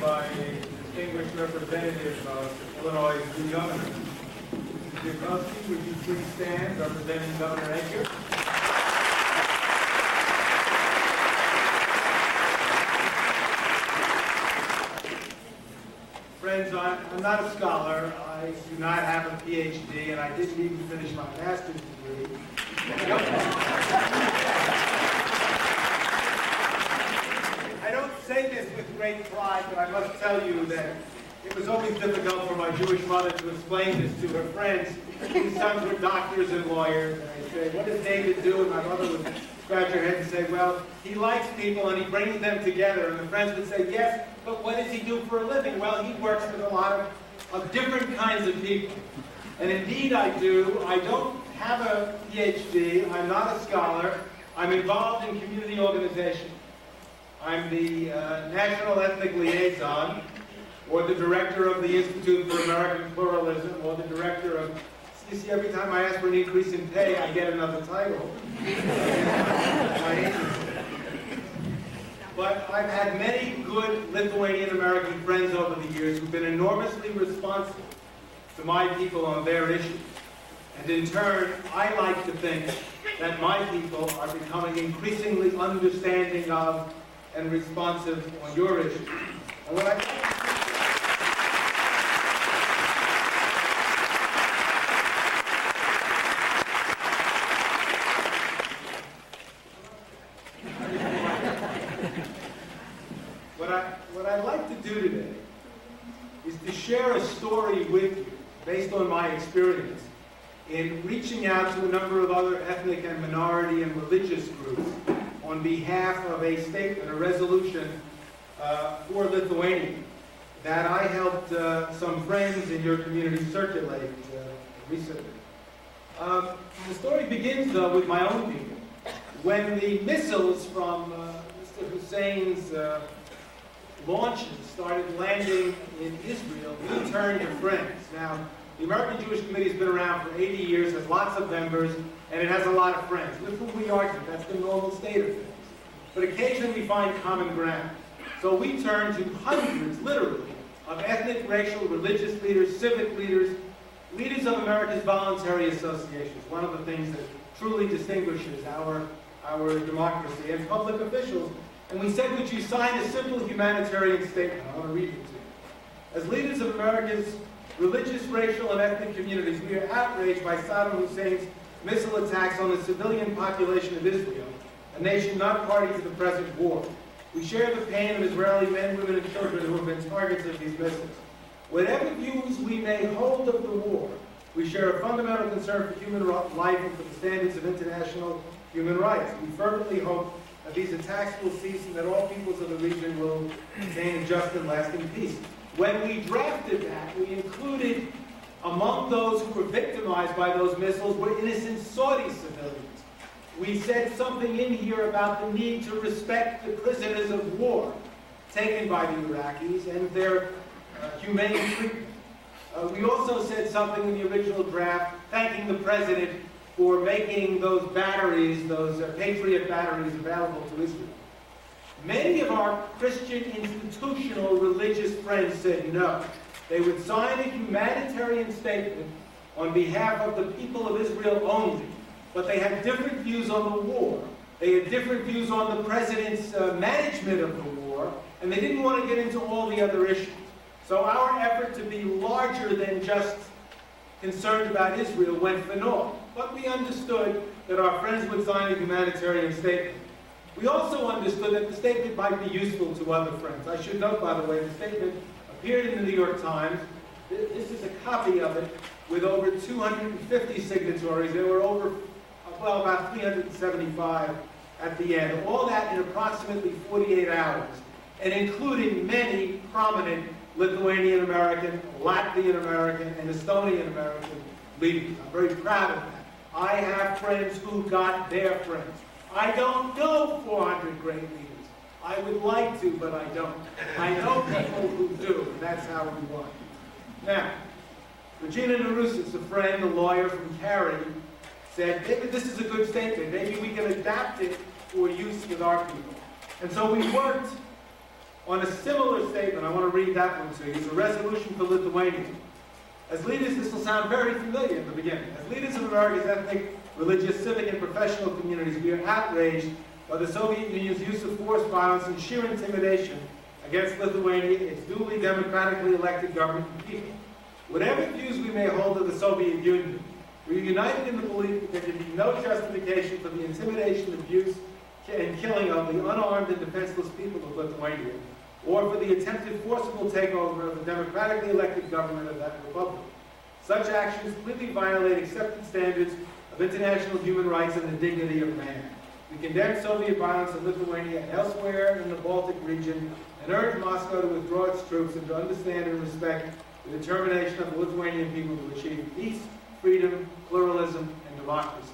by a distinguished representative of Illinois' new governor. Mr. Dukowski, would you please stand, representing Governor Edgar? Friends, I'm not a scholar. I do not have a PhD, and I didn't even finish my master's degree. I don't say this with great pride, but I must tell you that it was always difficult for my Jewish mother to explain this to her friends whose sons were doctors and lawyers. And I'd say, what does David do? And my mother would scratch her head and say, well, he likes people and he brings them together. And the friends would say, yes, but what does he do for a living? Well, he works with a lot of different kinds of people. And indeed I do. I don't have a PhD. I'm not a scholar. I'm involved in community organization. I'm the National Ethnic Liaison, or the director of the Institute for American Pluralism, or the director of, you see, every time I ask for an increase in pay, I get another title. But I've had many good Lithuanian American friends over the years who've been enormously responsive to my people on their issues. And in turn, I like to think that my people are becoming increasingly understanding of and responsive on your issues. And what I'd like to do today is to share a story with you based on my experience in reaching out to a number of other ethnic and minority and religious groups on behalf of a statement, a resolution for Lithuania that I helped some friends in your community circulate recently. The story begins, though, with my own people. When the missiles from Mr. Hussein's launches started landing in Israel, we turned to friends. Now, the American Jewish Committee has been around for 80 years, has lots of members, and it has a lot of friends. With whom we argue, that's the normal state of things. But occasionally we find common ground. So we turn to hundreds, literally, of ethnic, racial, religious leaders, civic leaders, leaders of America's voluntary associations, one of the things that truly distinguishes our democracy, and public officials. And we said, would you sign a simple humanitarian statement? I want to read it to you. As leaders of America's religious, racial, and ethnic communities, we are outraged by Saddam Hussein's missile attacks on the civilian population of Israel, a nation not party to the present war. We share the pain of Israeli men, women, and children who have been targets of these missiles. Whatever views we may hold of the war, we share a fundamental concern for human life and for the standards of international human rights. We fervently hope that these attacks will cease and that all peoples of the region will attain a just and lasting peace. When we drafted that, we included among those who were victimized by those missiles were innocent Saudi civilians. We said something in here about the need to respect the prisoners of war taken by the Iraqis and their humane treatment. We also said something in the original draft thanking the President for making those batteries, those Patriot batteries, available to Israel. Many of our Christian institutional religious friends said no. They would sign a humanitarian statement on behalf of the people of Israel only, but they had different views on the war. They had different views on the President's management of the war, and they didn't want to get into all the other issues. So our effort to be larger than just concerned about Israel went for naught. But we understood that our friends would sign a humanitarian statement. We also understood that the statement might be useful to other friends. I should note, by the way, the statement appeared in the New York Times. This is a copy of it with over 250 signatories. There were about 375 at the end. All that in approximately 48 hours, and including many prominent Lithuanian American, Latvian American, and Estonian American leaders. I'm very proud of that. I have friends who got their friends. I don't know 400 great leaders. I would like to, but I don't. I know people who do, and that's how we want. Now, Regina Narussis, a friend, a lawyer from Cary, said, maybe this is a good statement. Maybe we can adapt it for use with our people. And so we worked On a similar statement, I want to read that one to you. It's a resolution for Lithuania. As leaders, this will sound very familiar in the beginning. As leaders of America's ethnic, religious, civic, and professional communities, we are outraged by the Soviet Union's use of force, violence, and sheer intimidation against Lithuania, its duly democratically elected government and people. Whatever views we may hold of the Soviet Union, we are united in the belief that there can be no justification for the intimidation, abuse, and killing of the unarmed and defenseless people of Lithuania, or for the attempted forcible takeover of the democratically elected government of that republic. Such actions clearly violate accepted standards of international human rights and the dignity of man. We condemn Soviet violence in Lithuania and elsewhere in the Baltic region and urge Moscow to withdraw its troops and to understand and respect the determination of the Lithuanian people to achieve peace, freedom, pluralism, and democracy.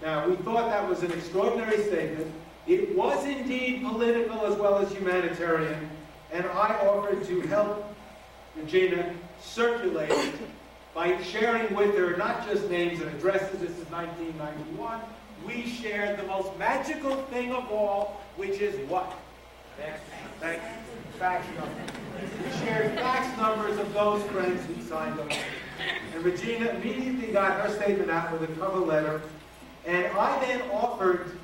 Now, we thought that was an extraordinary statement. It was indeed political as well as humanitarian, and I offered to help Regina circulate it by sharing with her not just names and addresses. This is 1991. We shared the most magical thing of all, which is what? Fax numbers. We shared fax numbers of those friends who signed up. And Regina immediately got her statement out with a cover letter. And I then offered,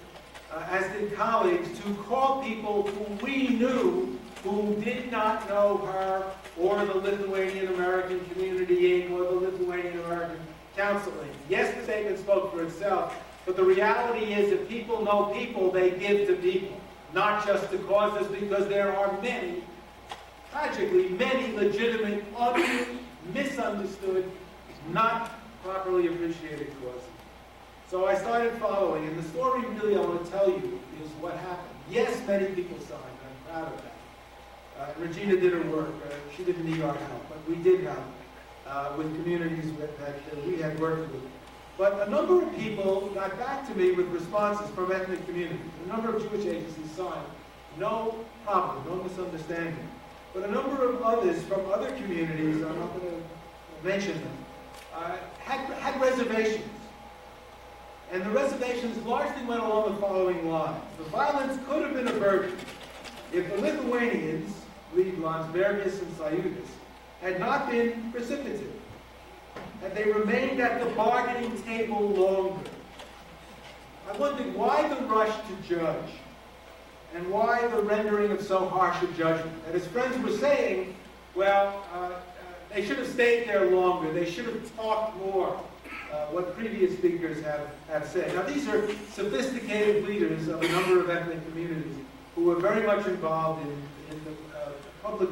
as did colleagues, to call people who we knew who did not know her or the Lithuanian American Community Inc. or the Lithuanian American Council Inc. Yes, the statement spoke for itself, but the reality is that people know people, they give to people, not just to causes, because there are many, tragically, many legitimate, misunderstood, not properly appreciated causes. So I started following, and the story really I want to tell you is what happened. Yes, many people signed, I'm proud of that. Regina did her work. She didn't need our help, but we did help with communities that we had worked with. But a number of people got back to me with responses from ethnic communities. A number of Jewish agencies signed. No problem, no misunderstanding. But a number of others from other communities, I'm not going to mention them, had reservations. And the reservations largely went along the following lines. The violence could have been averted if the Lithuanians, lead Landsbergis and Sajudis, had not been precipitative, had they remained at the bargaining table longer. I wondered why the rush to judge, and why the rendering of so harsh a judgment. And his friends were saying, well, they should have stayed there longer, they should have talked more, what previous speakers have said. Now, these are sophisticated leaders of a number of ethnic communities who were very much involved in the public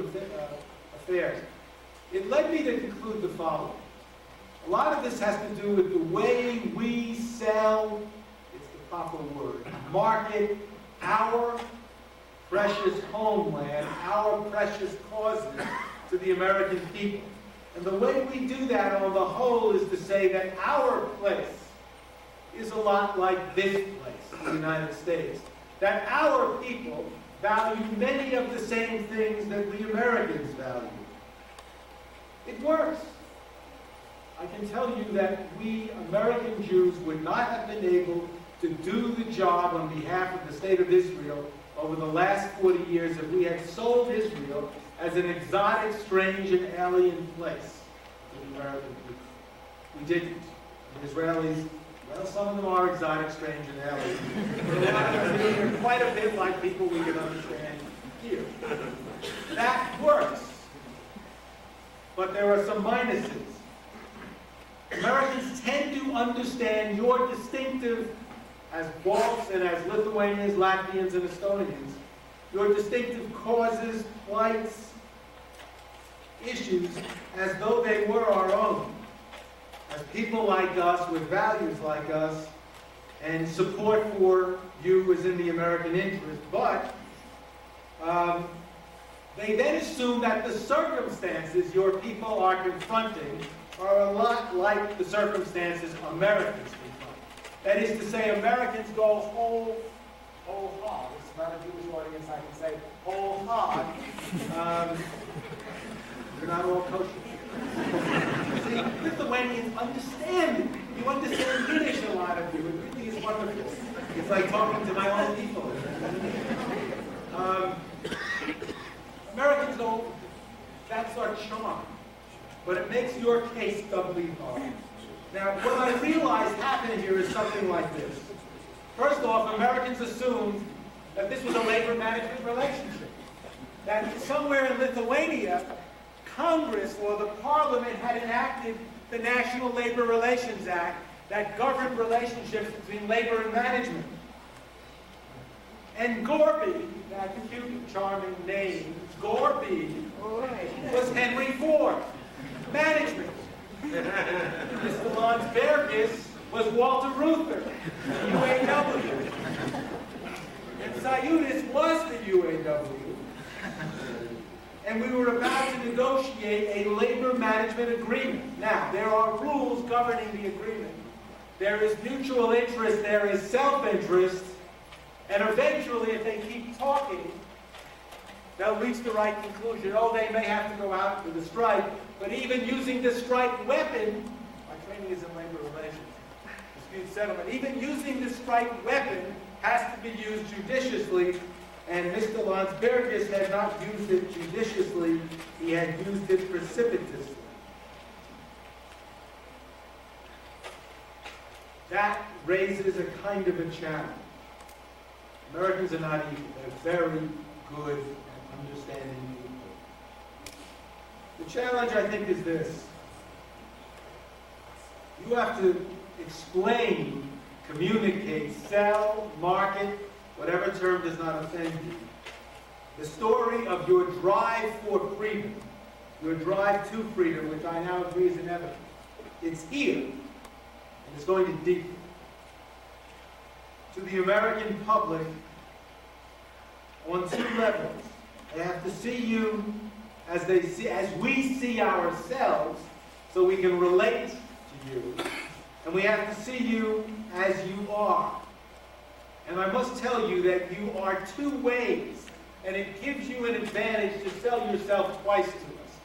affairs. It led me to conclude the following. A lot of this has to do with the way we sell, it's the proper word, market our precious homeland, our precious causes to the American people. And the way we do that on the whole is to say that our place is a lot like this place, the United States. That our people value many of the same things that we Americans value. It works. I can tell you that we American Jews would not have been able to do the job on behalf of the state of Israel over the last 40 years if we had sold Israel as an exotic, strange, and alien place to the American people. We didn't. The Israelis, well, some of them are exotic, strange, and alien. But a lot of them are quite a bit like people we can understand here. That works. But there are some minuses. Americans tend to understand your distinctive, as Balts and as Lithuanians, Latvians, and Estonians, your distinctive causes, plights, issues, as though they were our own. As people like us, with values like us, and support for you is in the American interest. But they then assume that the circumstances your people are confronting are a lot like the circumstances Americans confront. That is to say, Americans go whole hog. This is not a Jewish audience, I can say whole hog. You're not all kosher. See, Lithuanians understand it. You understand Yiddish, a lot of you. It really is wonderful. It's like talking to my own people. Americans don't, that's our charm. But it makes your case doubly hard. Now, what I realized happened here is something like this. First off, Americans assumed that this was a labor management relationship. That somewhere in Lithuania, Congress or the parliament had enacted the National Labor Relations Act that governed relationships between labor and management. And Gorby, that cute, charming name, Gorby, was Henry Ford, management. Mr. Landsbergis was Walter Reuther, UAW. And Sayutis was the UAW. And we were about to negotiate a labor management agreement. Now, there are rules governing the agreement. There is mutual interest, there is self-interest, and eventually, if they keep talking, they'll reach the right conclusion. Oh, they may have to go out with a strike, but even using the strike weapon, my training is in labor relations, dispute settlement, even using the strike weapon has to be used judiciously, and Mr. Landsbergis had not used it judiciously, he had used it precipitously. That raises a kind of a challenge. Americans are not evil. They're very good at understanding people. The challenge, I think, is this. You have to explain, communicate, sell, market, whatever term does not offend you, the story of your drive for freedom, your drive to freedom, which I now agree is inevitable. It's here, and it's going to deepen. To the American public, on two levels. They have to see you as we see ourselves, so we can relate to you. And we have to see you as you are. And I must tell you that you are two ways, and it gives you an advantage to sell yourself twice to us.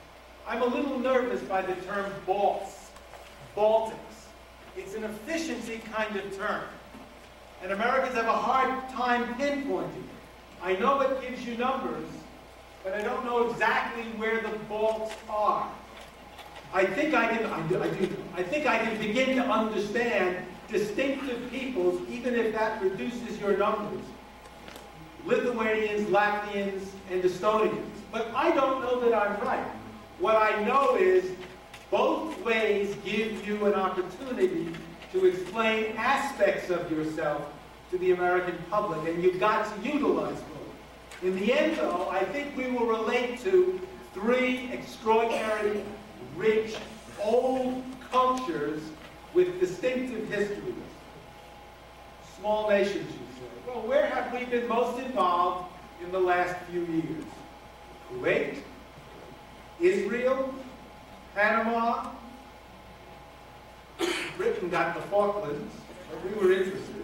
I'm a little nervous by the term Baltics. It's an efficiency kind of term. And Americans have a hard time pinpointing it. I know it gives you numbers, but I don't know exactly where the Balts are. I think I can begin to understand distinctive peoples, even if that reduces your numbers. Lithuanians, Latvians, and Estonians. But I don't know that I'm right. What I know is both ways give you an opportunity to explain aspects of yourself to the American public, and you've got to utilize both. In the end, though, I think we will relate to three extraordinary, rich, old cultures with distinctive histories. Small nations, you say. Well, where have we been most involved in the last few years? Kuwait, Israel, Panama. Britain got the Falklands, but we were interested.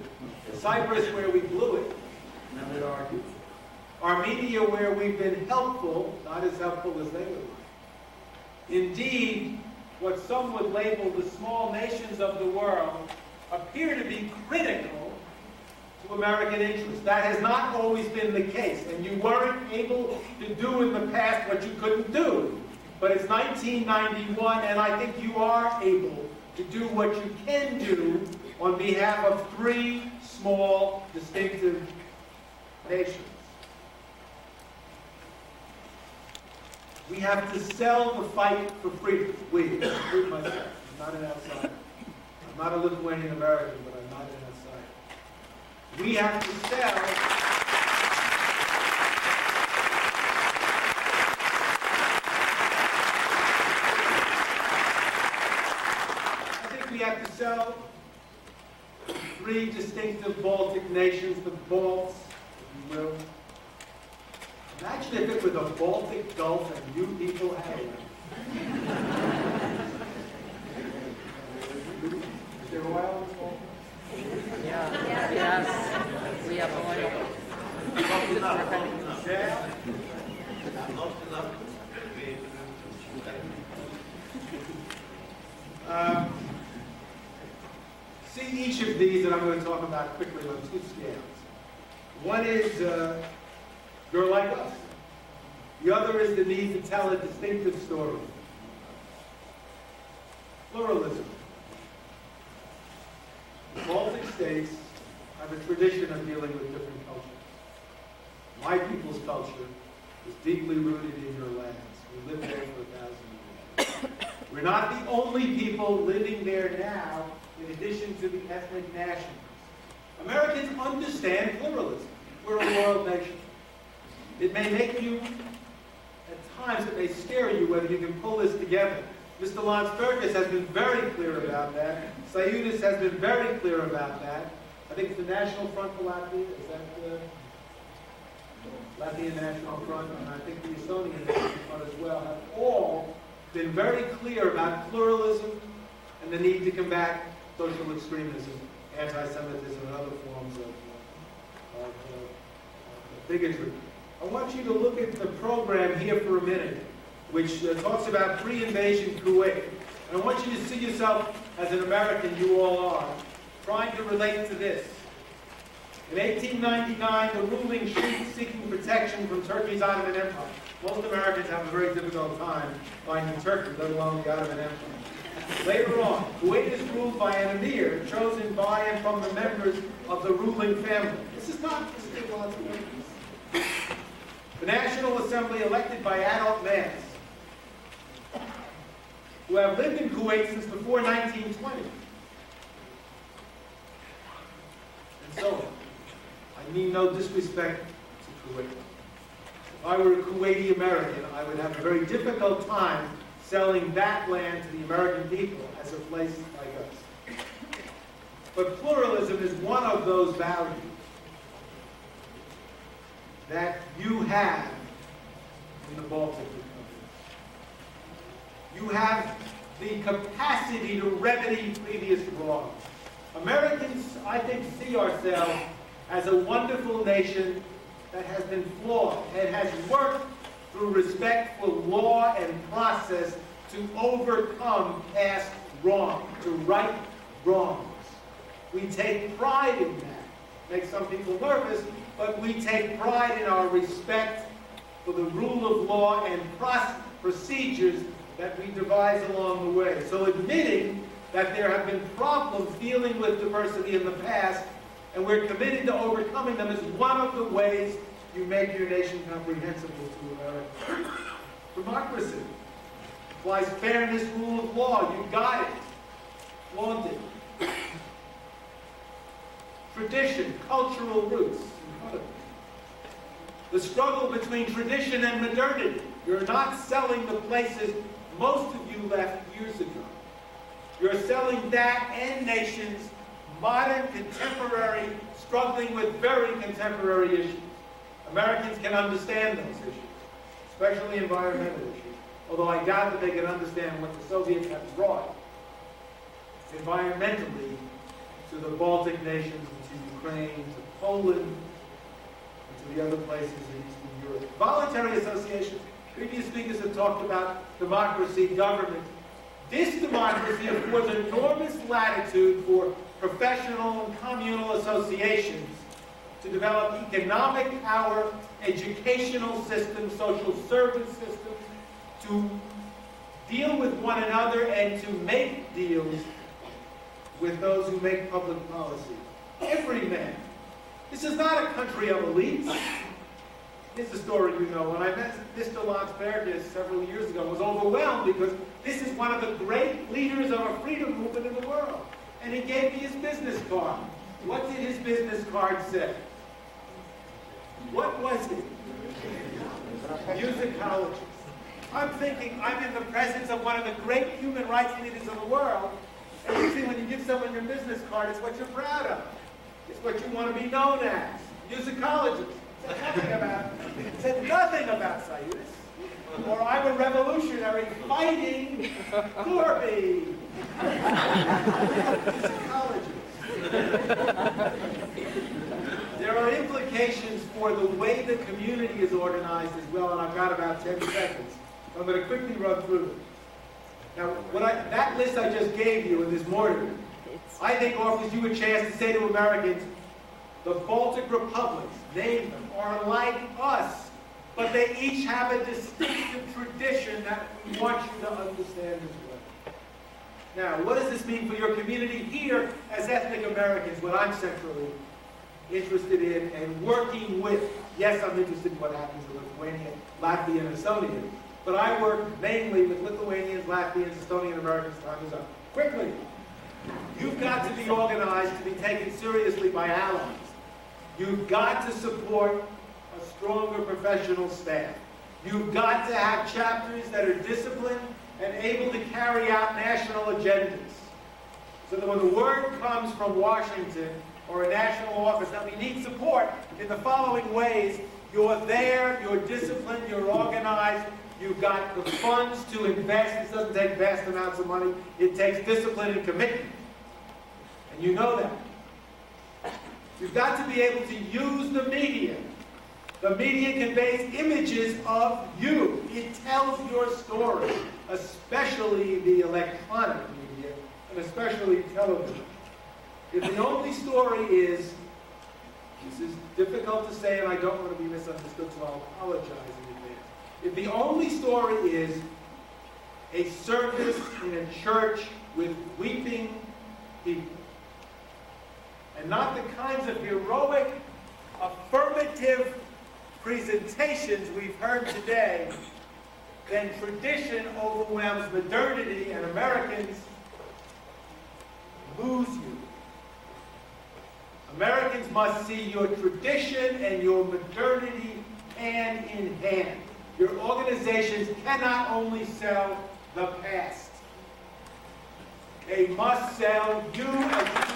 Cyprus, where we blew it, I would argue. Armenia, where we've been helpful, not as helpful as they would like. Indeed, what some would label the small nations of the world appear to be critical to American interests. That has not always been the case, and you weren't able to do in the past what you couldn't do. But it's 1991, and I think you are able to do what you can do on behalf of three small, distinctive nations. We have to sell the fight for freedom. We, include myself. I'm not an outsider. I'm not a Lithuanian American, but I'm not an outsider. We have to sell. I think we have to sell three distinctive Baltic nations, the Balts, if you will. Imagine if it were the Baltic Gulf and you people had it. Is there oil in the Baltic? Yeah. Yes. We have oil. Yeah. See each of these that I'm going to talk about quickly on two scales. One is you're like us. The other is the need to tell a distinctive story. Pluralism. The Baltic states have a tradition of dealing with different cultures. My people's culture is deeply rooted in your lands. We lived there for 1,000 years. We're not the only people living there now, in addition to the ethnic nationalists. Americans understand pluralism. We're a world nation. It may make you, at times it may scare you whether you can pull this together. Mr. Landsbergis has been very clear about that. Sayudis has been very clear about that. I think it's the National Front for Latvia. Is that the Latvian National Front? And I think the Estonian National Front as well have all been very clear about pluralism and the need to combat social extremism, anti-Semitism, and other forms of bigotry. I want you to look at the program here for a minute, which talks about pre-invasion Kuwait. And I want you to see yourself as an American, you all are, trying to relate to this. In 1899, the ruling Sheiks seeking protection from Turkey's Ottoman Empire. Most Americans have a very difficult time finding Turkey, let alone the Ottoman Empire. Later on, Kuwait is ruled by an emir chosen by and from the members of the ruling family. This is not just a lot of ways. The National Assembly elected by adult males who have lived in Kuwait since before 1920. And so on. I mean no disrespect to Kuwait. If I were a Kuwaiti American, I would have a very difficult time selling that land to the American people as a place like us. But pluralism is one of those values that you have in the Baltic Republic. You have the capacity to remedy previous wrongs. Americans, I think, see ourselves as a wonderful nation that has been flawed and has worked through respect for law and process to overcome past wrong, to right wrongs. We take pride in that. Makes some people nervous, but we take pride in our respect for the rule of law and procedures that we devise along the way. So admitting that there have been problems dealing with diversity in the past, and we're committed to overcoming them, is one of the ways you make your nation comprehensible to America. Democracy applies fairness, rule of law. You got it. Flaunt it. Tradition, cultural roots. The struggle between tradition and modernity. You're not selling the places most of you left years ago. You're selling that and nations, modern, contemporary, struggling with very contemporary issues. Americans can understand those issues, especially environmental issues, although I doubt that they can understand what the Soviets have brought environmentally to the Baltic nations, to Ukraine, to Poland, and to the other places in Eastern Europe. Voluntary association. Previous speakers have talked about democracy, government. This democracy affords enormous latitude for professional and communal associations to develop economic power, educational systems, social service systems, to deal with one another and to make deals with those who make public policy. Every man. This is not a country of elites. Here's a story you know. When I met Mr. Landsbergis several years ago, I was overwhelmed because this is one of the great leaders of a freedom movement in the world. And he gave me his business card. What did his business card say? What was it? Musicologist. I'm thinking I'm in the presence of one of the great human rights leaders of the world. And usually when you give someone your business card, it's what you're proud of. It's what you want to be known as. Musicologist. Said nothing about Sayudis. Or I'm a revolutionary fighting Corby. There are implications for the way the community is organized as well, and I've got about 10 seconds. I'm going to quickly run through it. Now, that list I just gave you in this morning, I think offers you a chance to say to Americans, the Baltic republics, name them, are like us but they each have a distinctive tradition that we want you to understand as well. Now, what does this mean for your community here as ethnic Americans, what I'm centrally interested in and working with? Yes, I'm interested in what happens in Lithuania, Latvia, and Estonia, but I work mainly with Lithuanians, Latvians, Estonian Americans. Time is up. Quickly, you've got to be organized to be taken seriously by allies. You've got to support a stronger professional staff. You've got to have chapters that are disciplined and able to carry out national agendas. So that when the word comes from Washington or a national office that we need support in the following ways, you're there, you're disciplined, you're organized, you've got the funds to invest. This doesn't take vast amounts of money. It takes discipline and commitment. And you know that. You've got to be able to use the media. The media conveys images of you. It tells your story, especially the electronic media, and especially television. If the only story is, this is difficult to say and I don't want to be misunderstood, so I'll apologize in advance. If the only story is a service in a church with weeping people, and not the kinds of heroic, affirmative presentations we've heard today, then tradition overwhelms modernity and Americans lose you. Americans must see your tradition and your modernity hand in hand. Your organizations cannot only sell the past. They must sell you as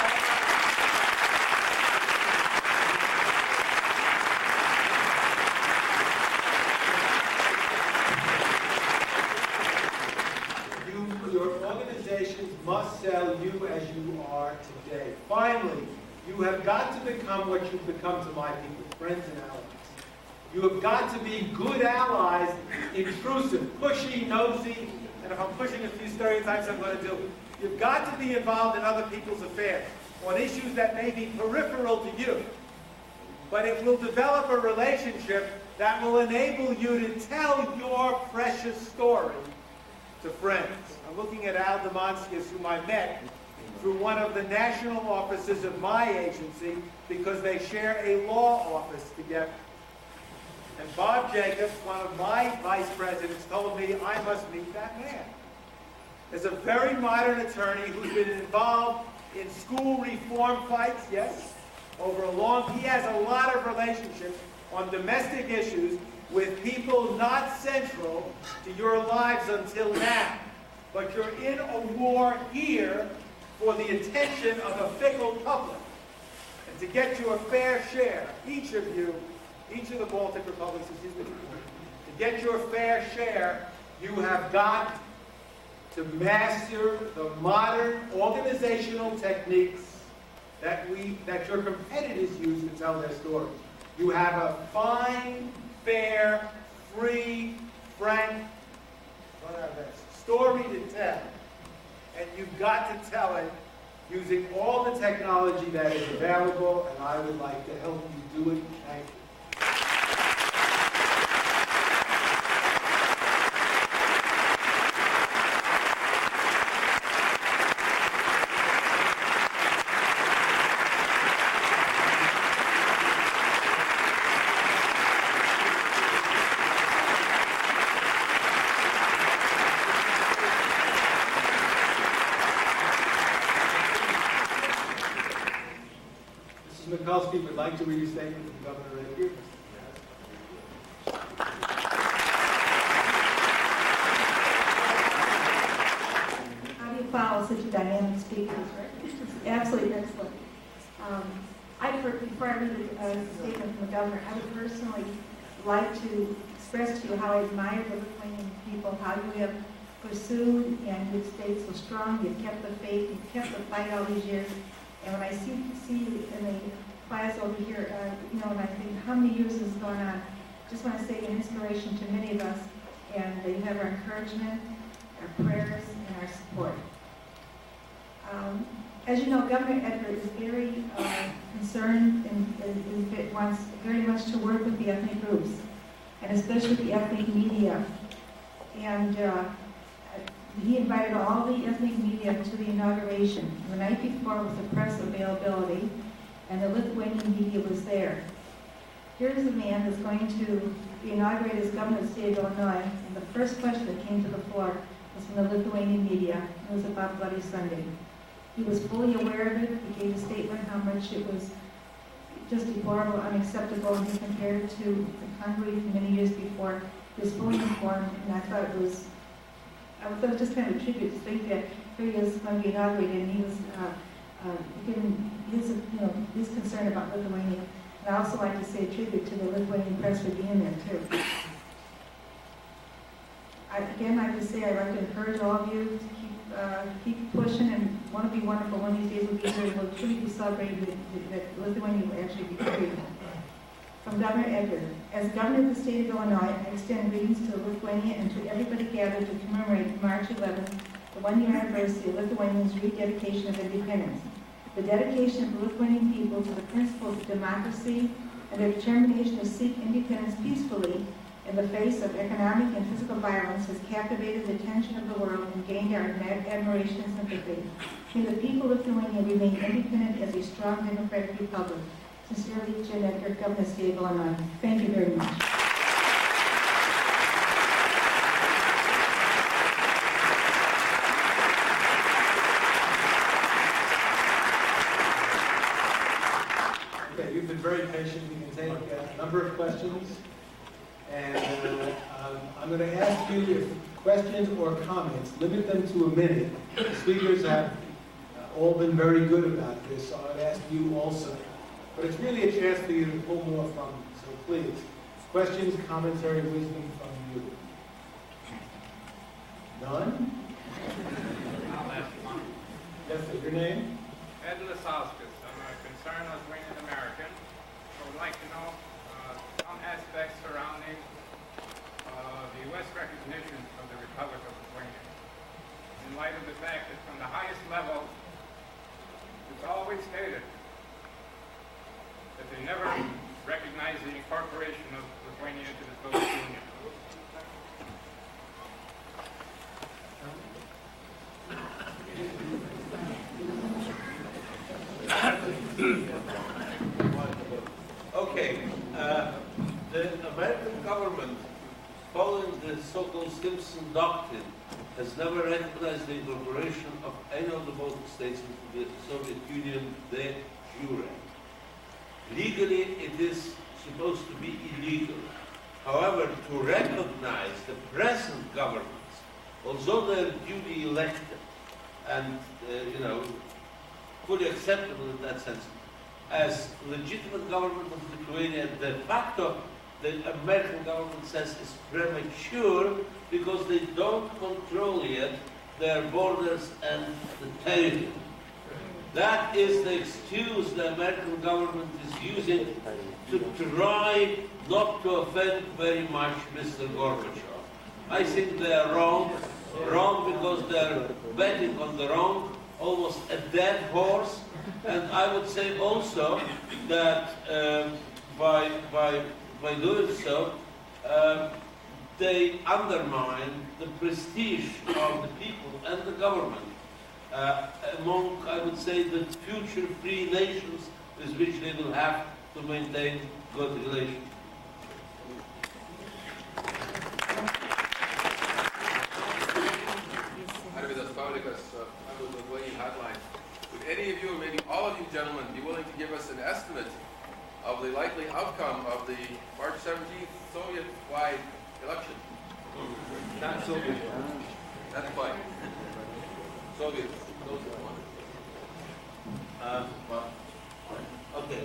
must sell you as you are today. Finally, you have got to become what you've become to my people, friends and allies. You have got to be good allies, intrusive, pushy, nosy, and if I'm pushing a few stereotypes, I'm going to do it. You've got to be involved in other people's affairs on issues that may be peripheral to you, but it will develop a relationship that will enable you to tell your precious story to friends. I'm looking at Al Demonskius, whom I met through one of the national offices of my agency because they share a law office together. And Bob Jacobs, one of my vice presidents, told me I must meet that man. As a very modern attorney who's been involved in school reform fights, yes, over a long, he has a lot of relationships on domestic issues with people not central to your lives until now. But you're in a war here for the attention of a fickle public. And to get you a fair share, each of the Baltic republics, to get your fair share, you have got to master the modern organizational techniques that your competitors use to tell their stories. You have a fine, fair, free, frank, story to tell, and you've got to tell it using all the technology that is available, and I would like to help you do it. Thank you. Mikulski would like to read a statement from Governor right here. How do you follow such a dynamic speaker? It's absolutely excellent. Before I read a statement from the governor, I would personally like to express to you how I admire the Lithuanian people, how you have pursued and you've stayed so strong, you've kept the faith, you've kept the fight all these years. And when I see you in the class over here, and I think how many years has gone on, just want to say an inspiration to many of us, and you have our encouragement, our prayers, and our support. As you know, Governor Edgar is very concerned and wants very much to work with the ethnic groups. and especially the ethnic media. And he invited all the ethnic media to the inauguration. The night before was the press availability, and the Lithuanian media was there. Here's a man that's going to be inaugurated as governor of the state of Illinois, and the first question that came to the floor was from the Lithuanian media. It was about Bloody Sunday. He was fully aware of it. He gave a statement how much it was just deplorable, unacceptable, and he compared it to Hungary many years before. He was fully informed, and I thought it was just kind of a tribute to think that here he is going to be inaugurated, and he was giving his concern about Lithuania. And I also like to say a tribute to the Lithuanian press for being there too. Again, I just say I'd like to encourage all of you to keep pushing, and want to be wonderful. One of these days we'll be here and we'll truly be celebrating that Lithuania will actually be free. From Governor Edgar. As governor of the state of Illinois, I extend greetings to Lithuania and to everybody gathered to commemorate March 11th, the one-year anniversary of Lithuania's rededication of independence. The dedication of the Lithuanian people to the principles of democracy and their determination to seek independence peacefully in the face of economic and physical violence has captivated the attention of the world and gained our admiration and sympathy. May the people of Lithuania remain independent as a strong democratic republic. Sincerely, Jim Edgar, Governor of the State of Illinois. Thank you very much. Okay, you've been very patient. We can take a number of questions. And I'm going to ask you if questions or comments, limit them to a minute. The speakers have all been very good about this, so I'd ask you also. But it's really a chance for you to pull more from it. So please, questions, commentary, wisdom from you. None? I'll ask one. Yes, sir. Your name? Ed Lasauskas. I'm a concerned Lithuanian American. I would like to know some aspects surrounding the U.S. recognition of the Republic of Lithuania. In light of the fact that from the highest level, it's always stated that they never recognize the incorporation of Lithuania into the Soviet Union. Okay, the American government, following the so-called Simpson Doctrine, has never recognized the incorporation of any of the Baltic states into the Soviet Union de jure. Legally, it is supposed to be illegal. However, to recognize the present governments, although they're duly elected and, fully acceptable in that sense, as legitimate government of Lithuania, de facto, the American government says is premature because they don't control yet their borders and the territory. That is the excuse the American government is using to try not to offend very much Mr. Gorbachev. I think they are wrong because they're betting on the wrong, almost a dead horse. And I would say also that by doing so, they undermine the prestige of the people and the government among, I would say, the future free nations with which they will have to maintain good relations. Would any of you, or maybe all of you gentlemen, be willing to give us an estimate of the likely outcome of the March 17th Soviet-wide election? Not Soviet. That's fine. Soviets, those who want. Okay,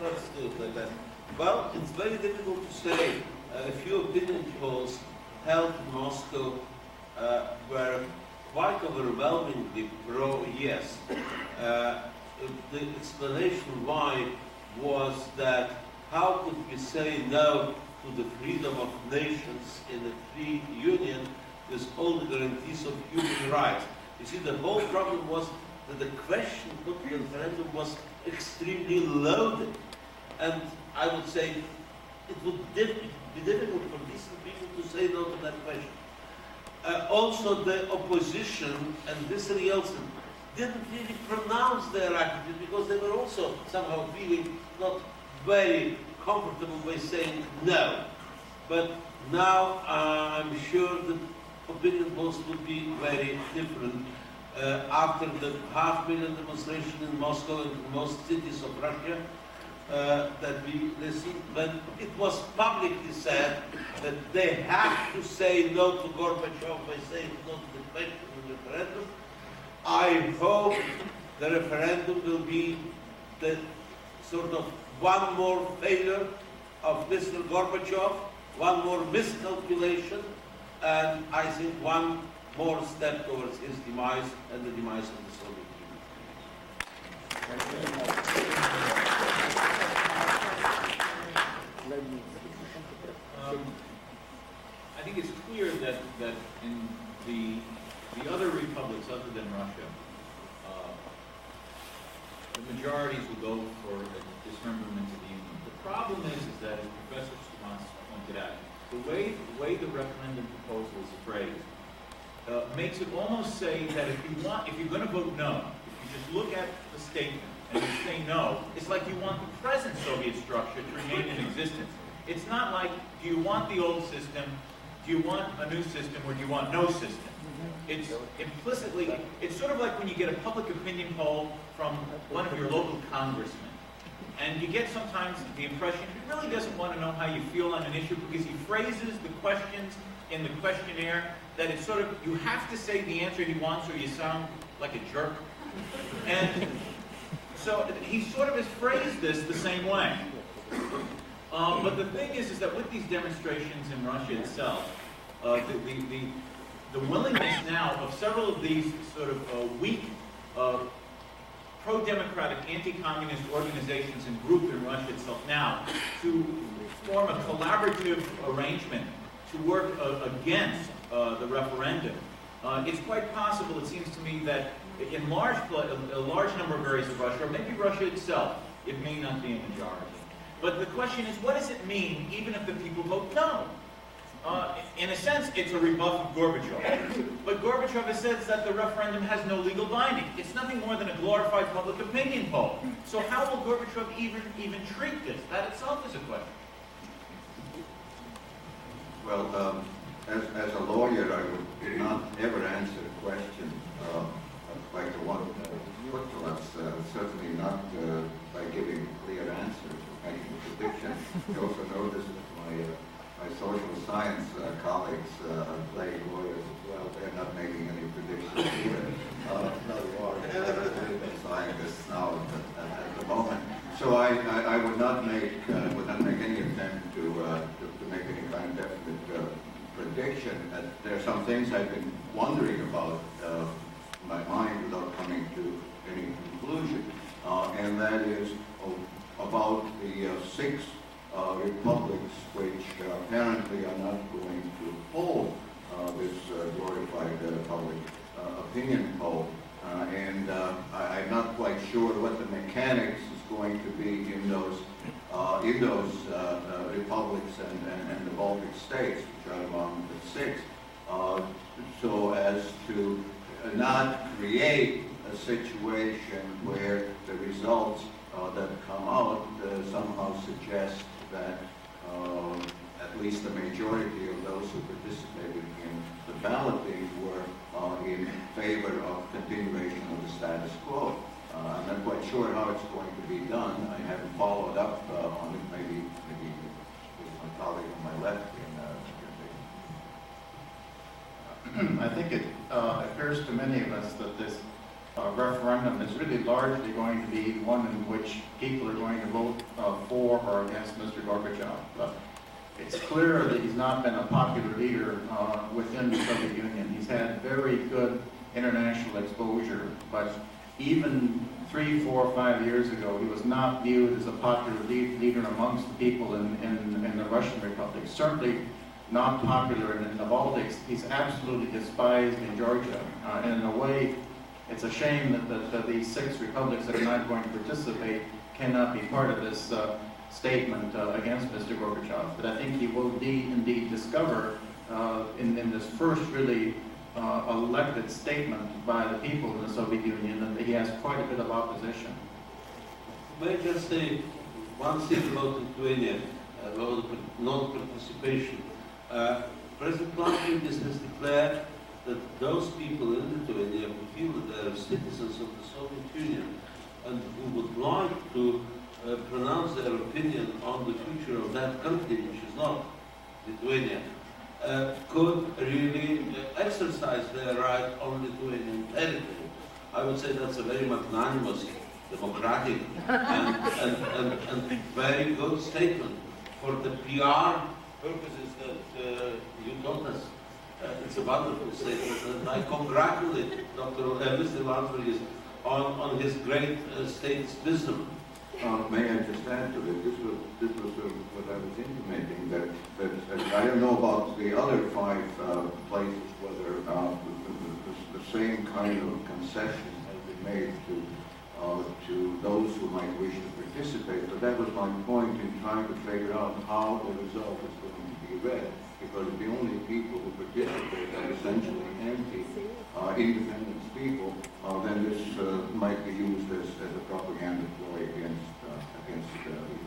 let's do it like that. Well, it's very difficult to say. A few opinion polls held in Moscow were quite overwhelmingly pro-yes. The explanation why was that how could we say no to the freedom of nations in a free union with all the guarantees of human rights? You see, the whole problem was that the question put to the referendum was extremely loaded. And I would say it would be difficult for decent people to say no to that question. Also, the opposition and this Yeltsin didn't really pronounce their attitude because they were also somehow feeling not very comfortable by saying no. But now I'm sure that opinion polls will be very different after the 500,000 demonstration in Moscow and in most cities of Russia that we listened, when it was publicly said that they have to say no to Gorbachev by saying no to the question of the referendum. I hope the referendum will be the sort of one more failure of Mr. Gorbachev, one more miscalculation, and I think one more step towards his demise and the demise of the Soviet Union. I think it's clear that in the other republics other than Russia, the majorities will go for a dismemberment of the Union. The problem is that, as Professor Schwanz pointed out, the way the referendum proposal is phrased makes it almost say that if you're going to vote no, if you just look at the statement and you say no, it's like you want the present Soviet structure to remain in existence. It's not like, do you want the old system, do you want a new system, or do you want no system? It's implicitly, it's sort of like when you get a public opinion poll from one of your local congressmen. And you get sometimes the impression he really doesn't want to know how you feel on an issue because he phrases the questions in the questionnaire that it's sort of, you have to say the answer he wants or you sound like a jerk. And so he sort of has phrased this the same way. But the thing is that with these demonstrations in Russia itself, the willingness now of several of these sort of weak pro-democratic, anti-communist organizations and group in Russia itself now to form a collaborative arrangement to work against the referendum. It's quite possible, it seems to me, that in a large number of areas of Russia, or maybe Russia itself, it may not be a majority. But the question is, what does it mean even if the people vote no? In a sense, it's a rebuff of Gorbachev. But Gorbachev has said that the referendum has no legal binding. It's nothing more than a glorified public opinion poll. So how will Gorbachev even treat this? That itself is a question. Well, as a lawyer, I would not ever answer a question like the one put to us, certainly not by giving clear answers or making a prediction. You also notice that my social science colleagues play lawyers as well. They're not making any predictions either. No, you are scientists now at the moment. So I would not make any attempt to make any kind of definite prediction. There are some things I've been wondering about in my mind without coming to any conclusion, and that is about the 6 republics which apparently are not going to hold this glorified public opinion poll. And I'm not quite sure what the mechanics is going to be in those republics and the Baltic states, which are among the 6, so as to not create a situation where the results that come out somehow suggest that at least the majority of those who participated in the balloting were in favor of continuation of the status quo. I'm not quite sure how it's going to be done. I haven't followed up on it. Maybe with my colleague on my left I think it occurs to many of us that this referendum is really largely going to be one in which people are going to vote for or against Mr. Gorbachev. But it's clear that he's not been a popular leader within the Soviet Union. He's had very good international exposure, but even 3, 4, 5 years ago, he was not viewed as a popular leader amongst the people in the Russian Republic. Certainly not popular in the Baltics. He's absolutely despised in Georgia. And in a way, it's a shame that these 6 republics that are not going to participate cannot be part of this statement against Mr. Gorbachev. But I think he will indeed discover in this first really elected statement by the people in the Soviet Union that he has quite a bit of opposition. May I just say one thing about Lithuania, about non-participation. President Landsbergis has declared that those people in Lithuania who feel that they are citizens of the Soviet Union and who would like to pronounce their opinion on the future of that country, which is not Lithuania, could really exercise their right on Lithuanian territory. I would say that's a very magnanimous, democratic, and very good statement for the PR purposes that you taught us. It's a wonderful statement, and I congratulate Mr. Landsbergis on his great state's wisdom. May I just add to it? This was what I was intimating, that I don't know about the other 5 places whether the same kind of concession has been made to those who might wish to participate, but that was my point in trying to figure out how the result is going to be read, because if the only people who participate are essentially independent people, then this might be used as a propaganda ploy against independence.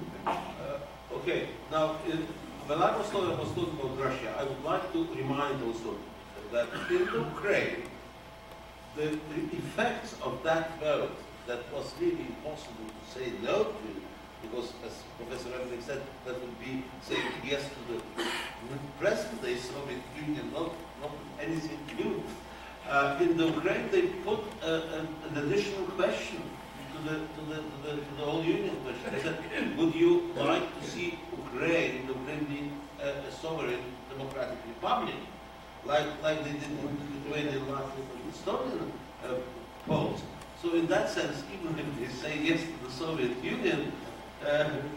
Okay, now, when I was talking about Russia, I would like to remind also that in Ukraine, the effects of that vote that was really impossible to say no to, because as Professor Evering said, that would be saying yes to the present-day Soviet Union, not anything new. In the Ukraine, they put an additional question to the whole Union question. They said, would you like to see Ukraine being a sovereign democratic republic, like they did in Lithuania, Latvia, and Estonia polls? So in that sense, even if they say yes to the Soviet Union,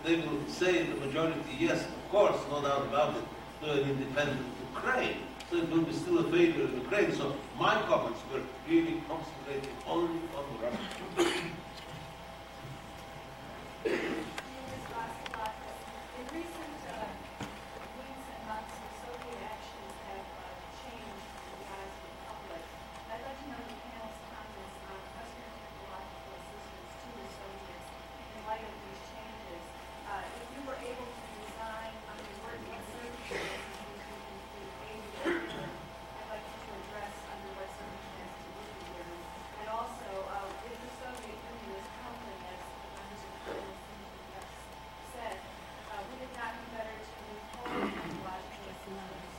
they will say the majority yes, of course, no doubt about it, to an independent Ukraine. So it will be still a failure of Ukraine. So my comments were really concentrated only on Russia. In recent weeks and months, the Soviet actions have changed in the eyes of the public. I'd like to know the panel's comments on Western technological assistance to the Soviets in light of these changes. If you were able to design under what circumstances you would aid the given, I'd like you to address under what circumstances you would be given. And also, if the Soviet Union is crumbling, as the members of Congress have said, would it not be better to withhold technological assistance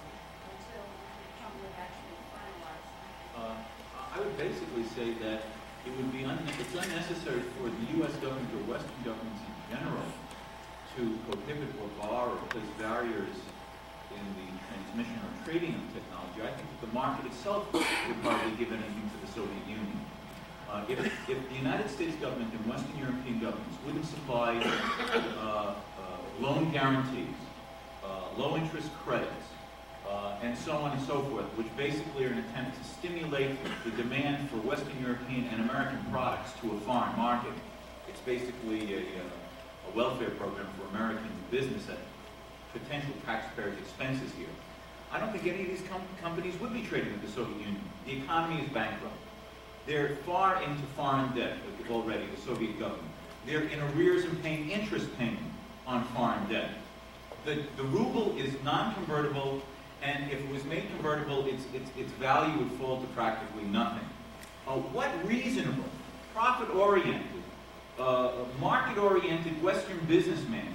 until the crumbling actually is finalized? I would basically say that it would be it's unnecessary for the U.S. government or Western governments in general to prohibit or bar or place barriers in the transmission or trading of technology. I think that the market itself would hardly give anything to the Soviet Union. If the United States government and Western European governments wouldn't supply loan guarantees, low interest credits, and so on and so forth, which basically are an attempt to stimulate the demand for Western European and American products to a foreign market. It's basically a welfare program for American business at potential taxpayers' expenses here. I don't think any of these companies would be trading with the Soviet Union. The economy is bankrupt. They're far into foreign debt already, the Soviet government. They're in arrears and paying interest payment on foreign debt. The ruble is non-convertible, and if it was made convertible, its value would fall to practically nothing. What reasonable, profit-oriented, market-oriented Western businessman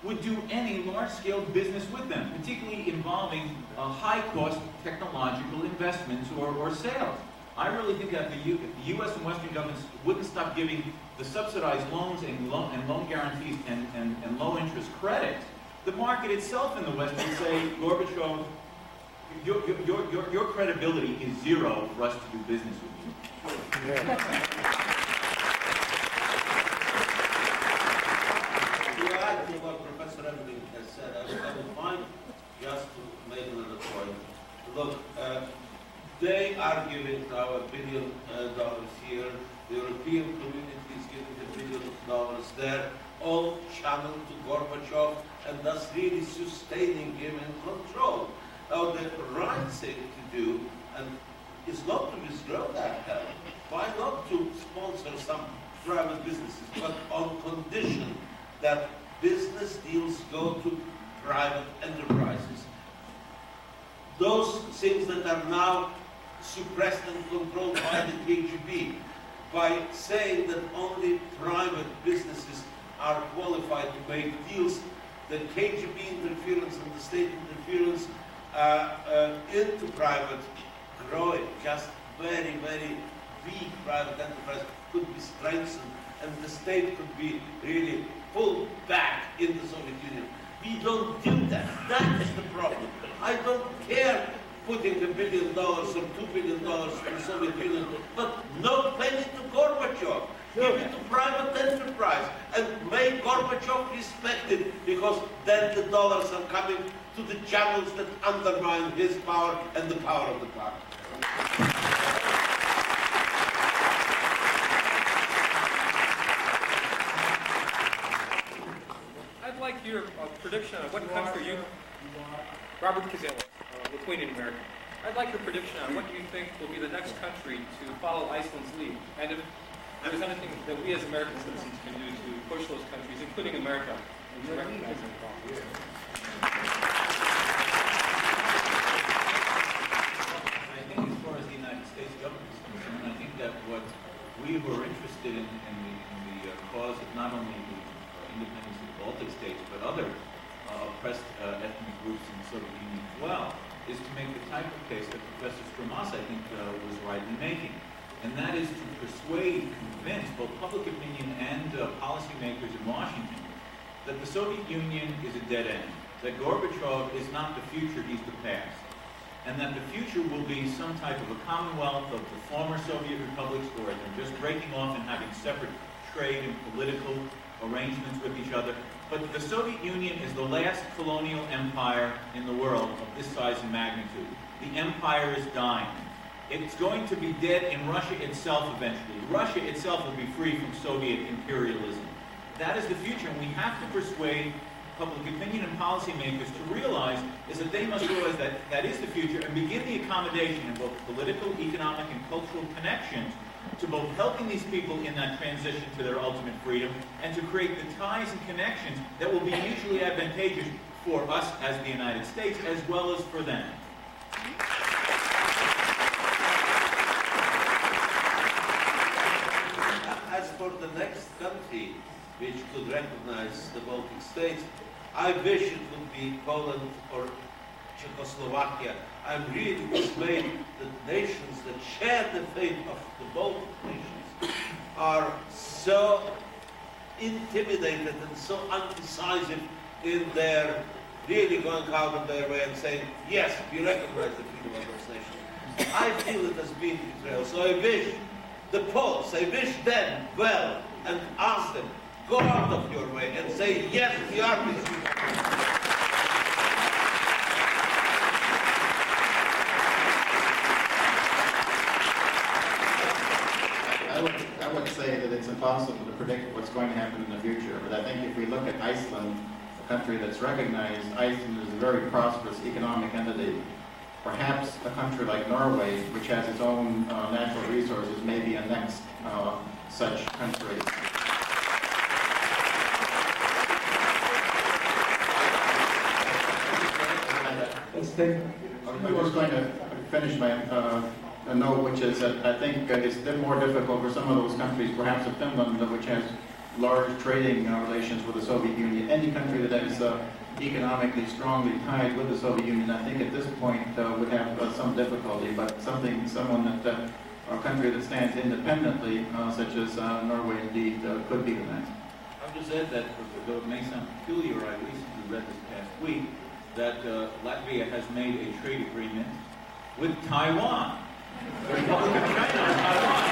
would do any large-scale business with them, particularly involving high-cost technological investments or sales? I really think that if the U.S. and Western governments wouldn't stop giving the subsidized loans and loan guarantees and low-interest credits, the market itself in the West would say, Gorbachev, your credibility is zero for us to do business with you. To add to what Professor Evering has said, I would like just to make another point. Look, They are giving now $1 billion here. The European community is giving $1 billion there, all channeled to Gorbachev, and thus really sustaining him in control. Now, the right thing to do, and is not to withdraw that help. Why not to sponsor some private businesses, but on condition that business deals go to private enterprises. Those things that are now suppressed and controlled by the KGB, by saying that only private businesses are qualified to make deals, the KGB interference and the state interference into private growing, just very, very weak private enterprise could be strengthened and the state could be really pulled back in the Soviet Union. We don't do that. That is the problem. I don't care putting $1 billion or $2 billion to the Soviet Union, but no penny to Gorbachev. Give it to private enterprise and make Gorbachev respected, because then the dollars are coming to the channels that undermine his power and the power of the party. I'd like your prediction on what country you... Robert Kazelis, Lithuanian American. I'd like your prediction on what you think will be the next country to follow Iceland's lead, and if there's anything that we as American citizens can do to push those countries, including America, into recognizing the problem. I think as far as the United States government is concerned, I think that what we who are interested in the cause of not only the independence of the Baltic states, but other oppressed ethnic groups in the Soviet Union as well, is to make the type of case that Professor Stramas, I think, was rightly making. And that is to persuade, convince both public opinion and policymakers in Washington that the Soviet Union is a dead end, that Gorbachev is not the future, he's the past, and that the future will be some type of a commonwealth of the former Soviet republics, or they're just breaking off and having separate trade and political arrangements with each other. But the Soviet Union is the last colonial empire in the world of this size and magnitude. The empire is dying. It's going to be dead in Russia itself eventually. Russia itself will be free from Soviet imperialism. That is the future, and we have to persuade public opinion and policymakers to realize is that they must realize that that is the future and begin the accommodation in both political, economic, and cultural connections to both helping these people in that transition to their ultimate freedom and to create the ties and connections that will be mutually advantageous for us as the United States as well as for them. As for the next country which could recognize the Baltic states, I wish it would be Poland or Czechoslovakia. I'm really dismayed that nations that share the fate of the Baltic nations are so intimidated and so undecisive in their really going out of their way and saying, yes, we recognize the freedom of those nations. I feel it has been betrayal. So I wish the Poles, I wish them well and ask them, go out of your way and say, yes, we are with you. I would say that it's impossible to predict what's going to happen in the future, but I think if we look at Iceland, a country that's recognized, Iceland is a very prosperous economic entity. Perhaps a country like Norway, which has its own natural resources, may be a next such country. I was going to finish my a note, which is that I think it's a bit more difficult for some of those countries, perhaps Finland, which has large trading relations with the Soviet Union. Any country that is economically strongly tied with the Soviet Union, I think at this point would have some difficulty, but a country that stands independently, such as Norway indeed, could be the next. I'll just add that, though it may sound peculiar, I recently read this past week that Latvia has made a trade agreement with Taiwan, the Republic of China and Taiwan.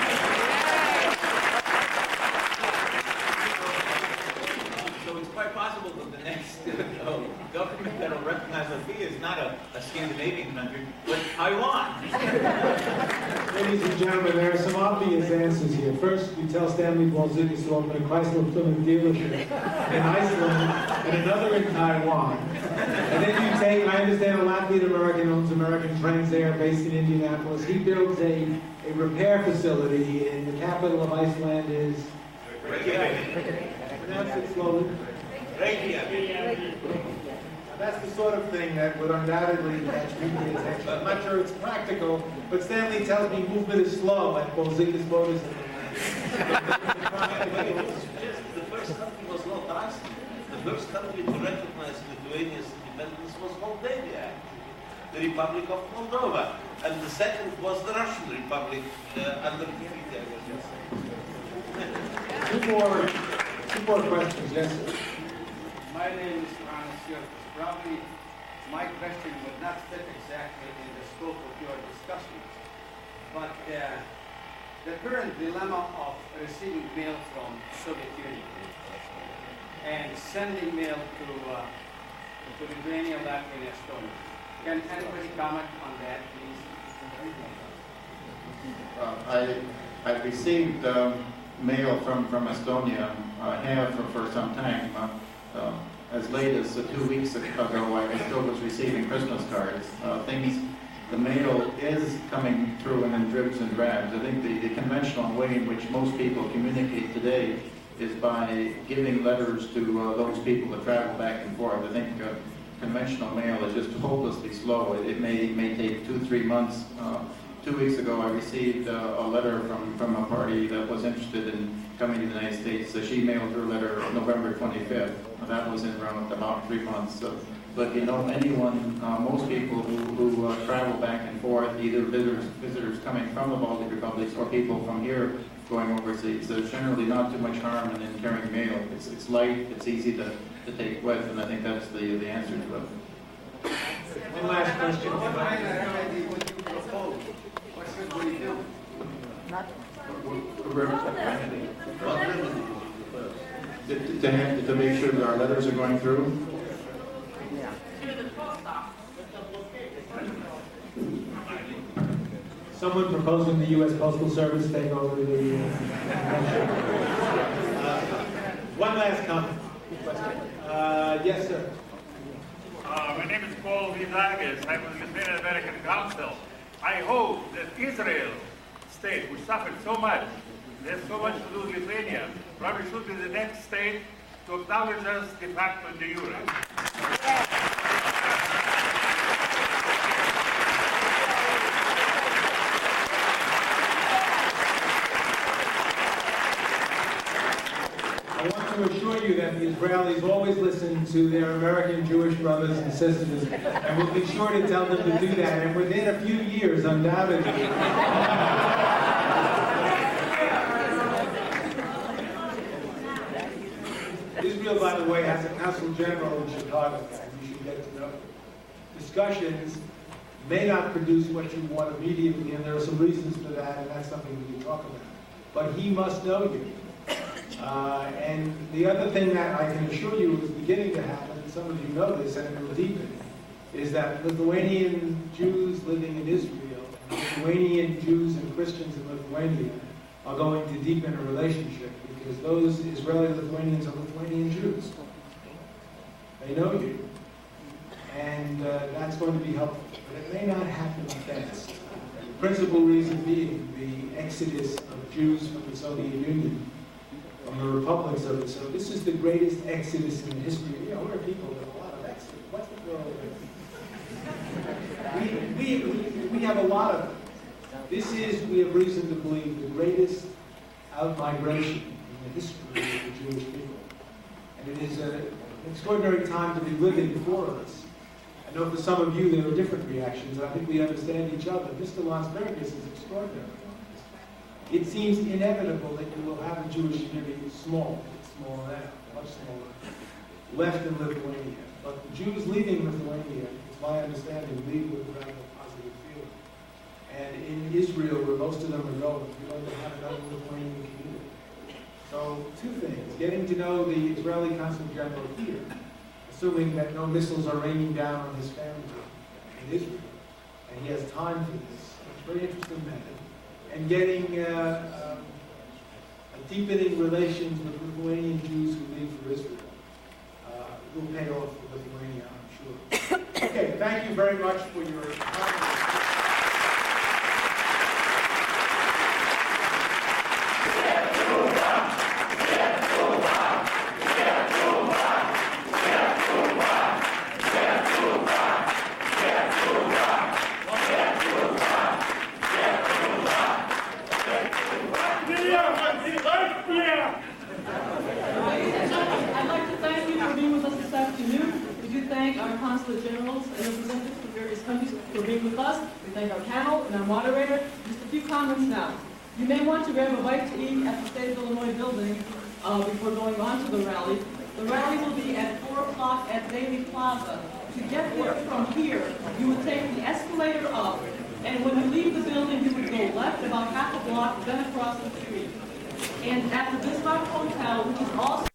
So it's quite possible that the next government that will recognize Latvia is not a Scandinavian country, but Taiwan. Ladies and gentlemen, there are some obvious answers here. First, we tell Stanley Balzikis to open a Chrysler Plymouth dealership in Iceland and another in Taiwan. And then you take, I understand a Latvian American owns American Transair based in Indianapolis. He builds a repair facility in the capital of Iceland is pronounce it slowly. That's the sort of thing that would undoubtedly catch people's attention. I'm not sure it's practical, but Stanley tells me movement is slow at Balzikis Motors. The first country was not Iceland. The first country to recognize Lithuania's independence was Moldavia, the Republic of Moldova. And the second was the Russian Republic under the treaty, I was just saying. Two more questions, yes, sir. My name is Johannes Jurgens. Probably my question would not fit exactly in the scope of your discussions, but the current dilemma of receiving mail from Soviet Union and sending mail to Lithuania, Latvia, and Estonia. Can anybody comment on that, please? I've received mail from Estonia. I have for some time. As late as 2 weeks ago, I still was receiving Christmas cards. The mail is coming through in dribs and drabs. I think the conventional way in which most people communicate today is by giving letters to those people that travel back and forth. I think conventional mail is just hopelessly slow. It may take 2-3 months. 2 weeks ago, I received a letter from a party that was interested in coming to the United States. So she mailed her letter November 25th. That was in around about 3 months. But you know, anyone, most people who travel back and forth, either visitors coming from the Baltic Republics or people from here going overseas, there's generally not too much harm in carrying mail. It's light, it's easy to take with, and I think that's the answer to it. One last question. What remedy would you propose? What should we do? To make sure that our letters are going through. Someone proposing the U.S. Postal Service take over the... one last comment. Yes, sir. My name is Paul Vidages. I'm with the Lithuanian American Council. I hope that Israel state, which suffered so much, there's so much to do with Lithuania, probably should be the next state to acknowledge us de facto in the Euro. I want to assure you that the Israelis always listen to their American Jewish brothers and sisters, and we'll be sure to tell them to do that. And within a few years, undoubtedly. Israel, by the way, has a consul general in Chicago. You should get to know. Discussions may not produce what you want immediately, and there are some reasons for that, and that's something we can talk about. But he must know you. And the other thing that I can assure you is beginning to happen, and some of you know this, and it will deepen, is that Lithuanian Jews living in Israel, Lithuanian Jews and Christians in Lithuania are going to deepen a relationship, because those Israeli Lithuanians are Lithuanian Jews. They know you. And that's going to be helpful. But it may not happen fast. The principal reason being the exodus of Jews from the Soviet Union, from the republics of it. So this is the greatest exodus in the history. You know, we're people with a lot of exodus. What's the world? We have a lot of it. This is, we have reason to believe, the greatest out-migration in the history of the Jewish people. And it is an extraordinary time to be living for us. I know for some of you there are different reactions, and I think we understand each other. Mr. Landsbergis is extraordinary. It seems inevitable that you will have a Jewish community small now, much smaller, left in Lithuania. But the Jews leaving Lithuania, it's my understanding, leave with rather positive feeling. And in Israel, where most of them are going, you're going to have another Lithuanian community. So, two things. Getting to know the Israeli Consul General here, assuming that no missiles are raining down on his family in Israel, and he has time for this. It's a very interesting method. And getting deepening relations with Lithuanian Jews who leave for Israel. Will pay off for Lithuania, I'm sure. Okay, thank you very much for your time. I'd like to thank you for being with us this afternoon. We do thank our consulate generals and representatives from various countries for being with us. We thank our panel and our moderator. Just a few comments now. You may want to grab a bite to eat at the State of Illinois building before going on to the rally. The rally will be at 4 o'clock at Bailey Plaza. To get there from here, you would take the escalator up, and when you leave the building, you would go left about half a block, then across the street. And at the Bismarck Hotel, which is also